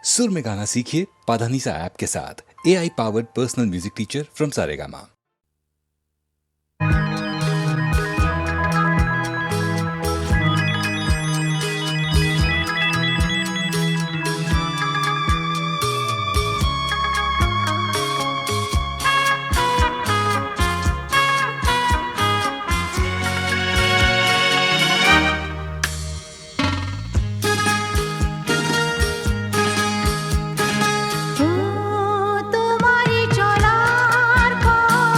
सुर में गाना सीखिए पाधानीसा ऐप के साथ। AI powered personal music teacher from Saregama. তোমারি চলার পথ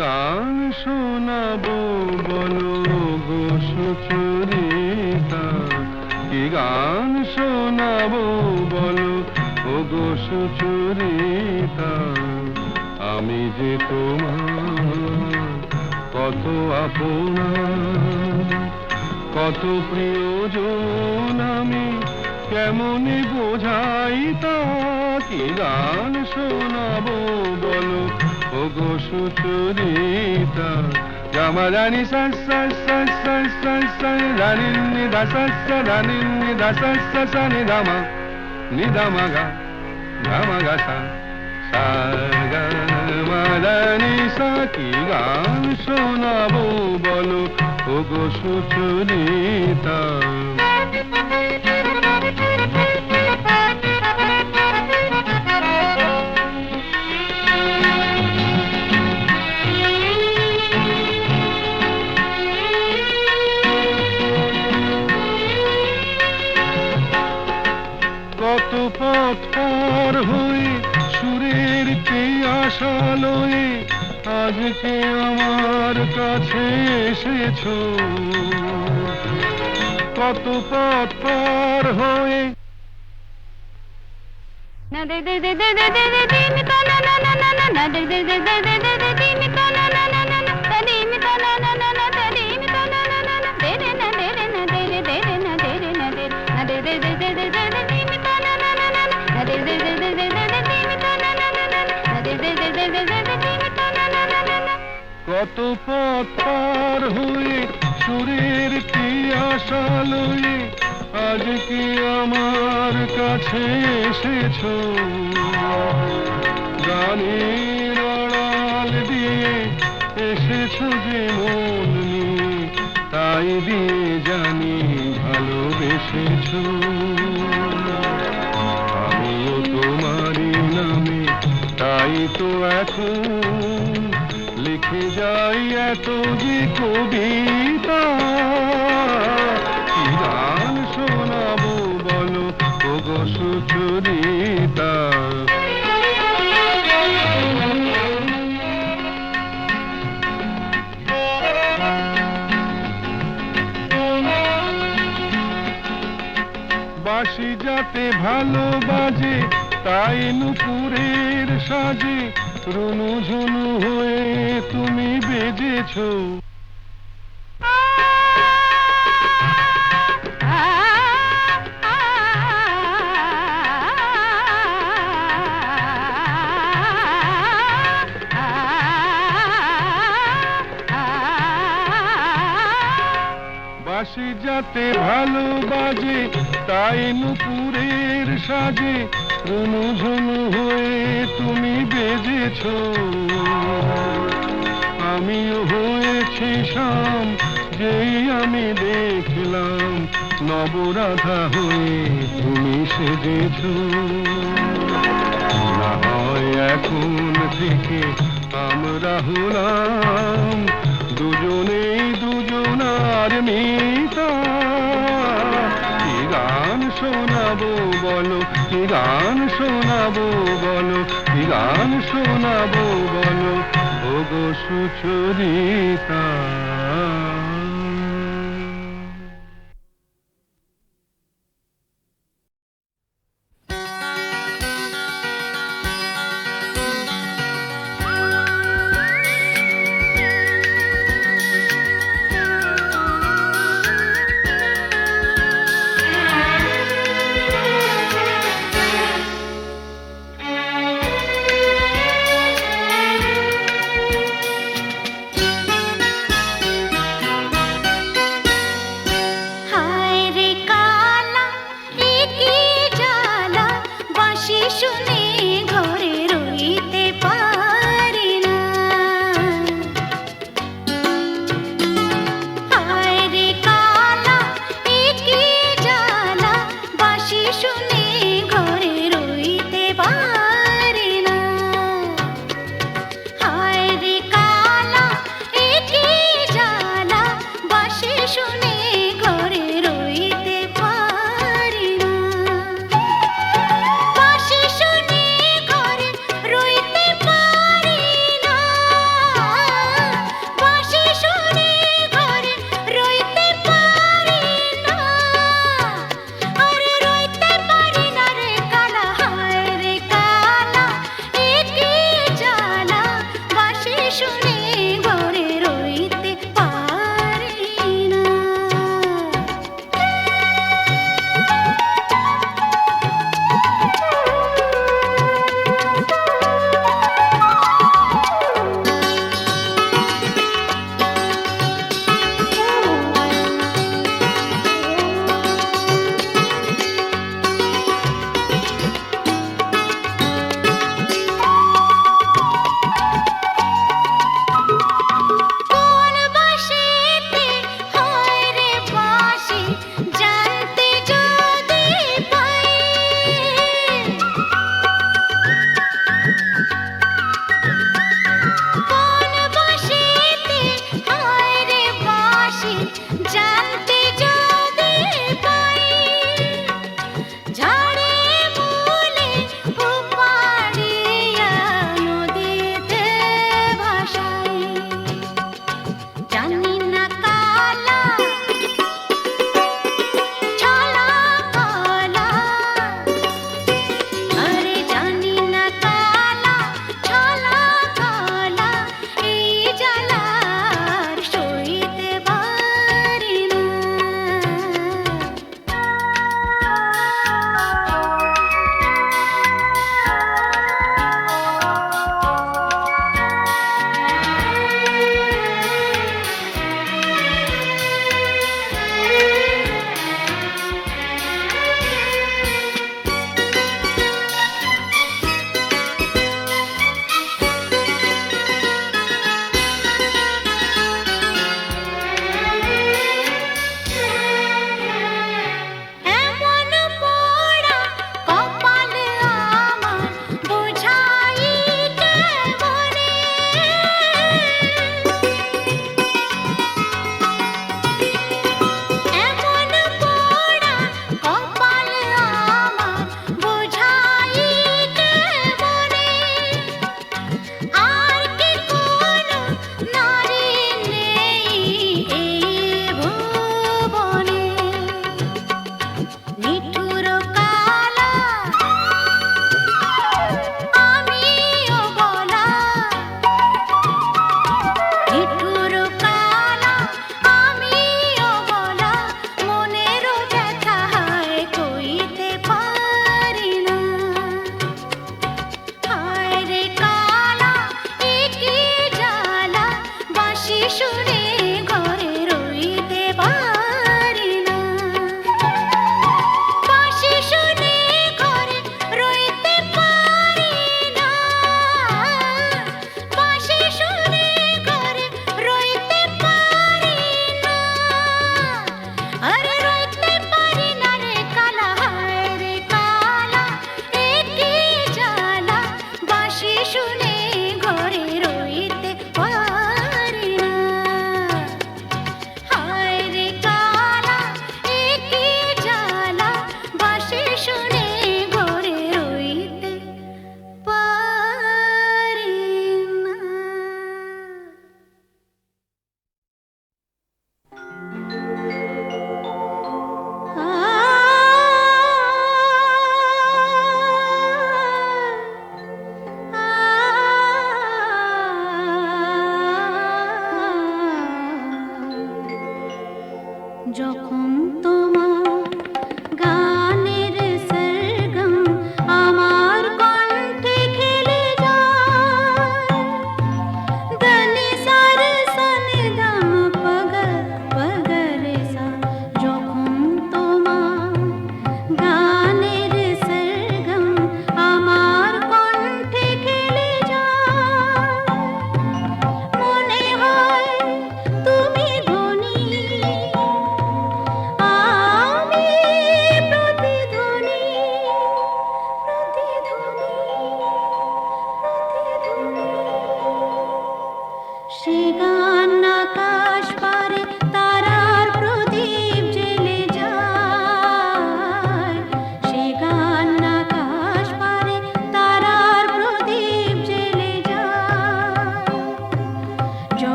গান শোনাবো বলো গো সুচরিতা, কি গান শোনাবো বলো ও গো সুচরিতা। আমি যে তোমার কত আপনা, কত প্রিয়জন, আমি কেমনে বোঝাই তা। কি গান শোনাবো বলো ও গো সুচরিতা। গামা রানী সা সা সা সা সা সা রানী নি দা সা সা রানী নি দা সা সা সা নি দামা নি দামা গা দামা গা সা সা গা মা রানী সা। কি গান শোনাবো বলো ও গো সুচরিতা। কত পথ পার হয়ে সুরের আশা লয়ে আজকে আমার কাছে এসেছো। কত পথ পার হয়ে কত পথ পার হয়ে সুরের পিয়াসা লয়ে আজ কি আমার কাছে এসেছো, গানের আড়াল দিয়ে এসেছো যে মন নিয়ে, তাই দিয়ে জানি ভালোবেসেছো। আমিও তোমারই নামে তাই তো এখন লিখে যাই এত যে কবিতা, কি গান শোনাবো বলো ওগো সুচরিতা। বাঁশি যাতে ভালো বাজে তাই নুপুরের সাজে রুনু ঝুনু হয়ে তুমি বেজেছো। বাঁশি যাতে ভালো বাজে তাই নুপুরের সাজে রুনু ঝুনু হয়ে তুমি বেজেছো। আমিও হয়েছি শাম যেই আমি দেখলাম নবরাধা হয়ে তুমি সেজেছো। না হয় এখন থেকে আমরা হলাম দুজনেই দুজনার মিতা। কি গান শোনাবো বলো, কি গান শোনাবো বলো, কি গান শোনাবো বলো ওগো সুচরিতা।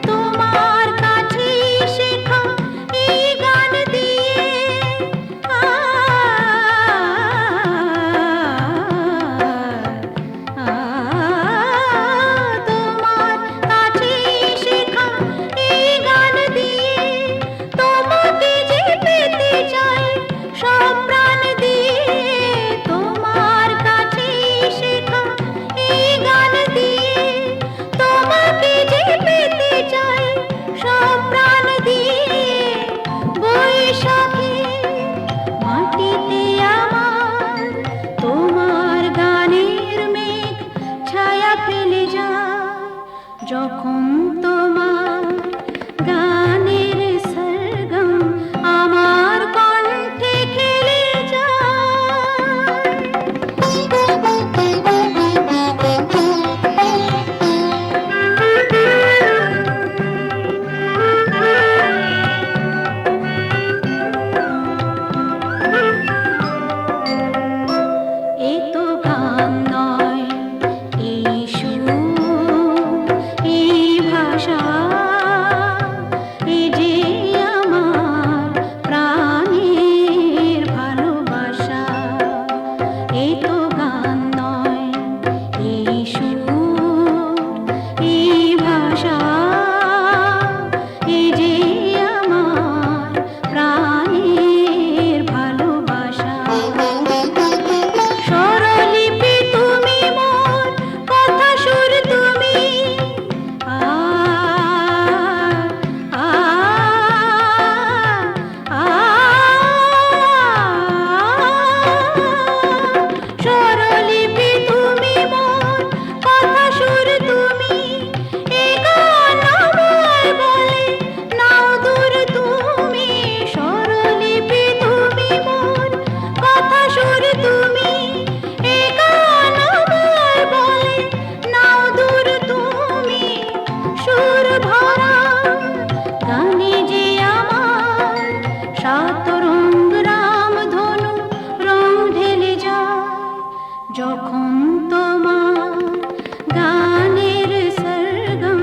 তোমার কাছে শেখা এই গান দিয়ে আ তোমার কাছে শেখা এই গান দিয়ে তোমাকে যে পেতে চাই সব প্রাণ দিয়ে তোমার কাছে শেখা এই গান দিয়ে তোমাকে যে পেতে চাই সব প্রাণ দিয়ে বৈশাখী মাটিতে আমার তোমার গানের মেঘ ছায়া ফেলে যায় যখন তোমার গানের সরগম আমার কণ্ঠে খেলে এ তো গান নয় এই সুর এই ভাষা এ যে আমার প্রাণের ভালোবাসা এ তো গান নয় এই সুর এই ভাষা এ যে আমার প্রাণের ভালোবাসা স্বরলিপি তুমি মোর কথা সুর তুমি আ আ আ স্বরলিপি তুমি মোর কথা সুর তুমি এ গান আমায় বলে নাও দূর তুমি স্বরলিপি তুমি মোর কথা সুর তুমি এ গান আমায় বলে নাও দূর তুমি সুর ভরা গানে যে আমার সাত রঙ রাম ধনু রং ঢেলে যায় যখন তোমার গানের সরগম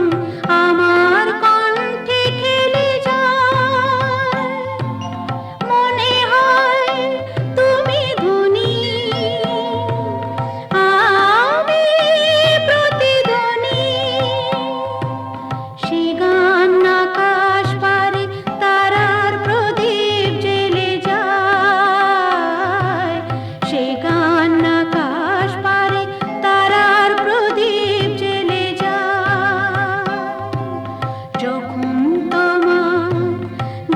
আমার কণ্ঠে খেলে যায় মনে হয় তুমি ধনী আমি প্রতিধ্বনি সে গান আকাশ পারে তারার প্রদীপ জ্বেলে যায় সে গান আকাশ পারে তারার প্রদীপ জ্বেলে যায় যখন তোমার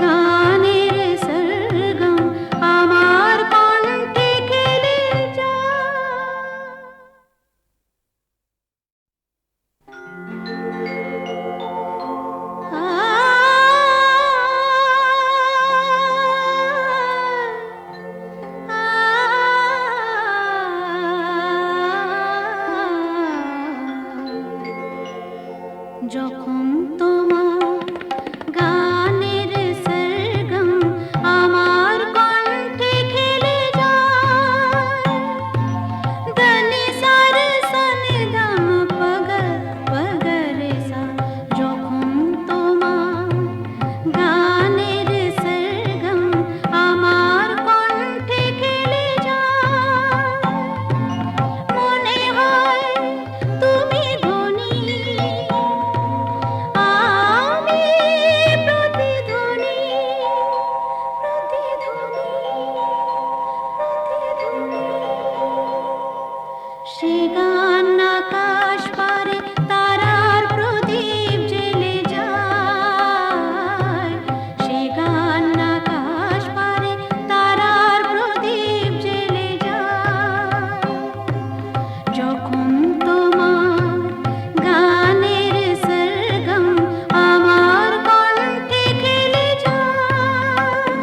গানের সরগম আমার কণ্ঠে খেলে যখন তোমার গানের সরগম আমার কণ্ঠে খেলে যায় দনি সার সনি দম পগ পগরে সা যখন তোমার গানের সরগম আমার কণ্ঠে খেলে যায় মনে হয় তুমি ধনী আমি প্রতিধ্বনি সে গান আকাশ পারে তারার প্রদীপ জ্বেলে যায় সে গান আকাশ পারে তারার প্রদীপ জ্বেলে যায় যখন তোমার গানের সরগম আমার কণ্ঠে খেলে যায়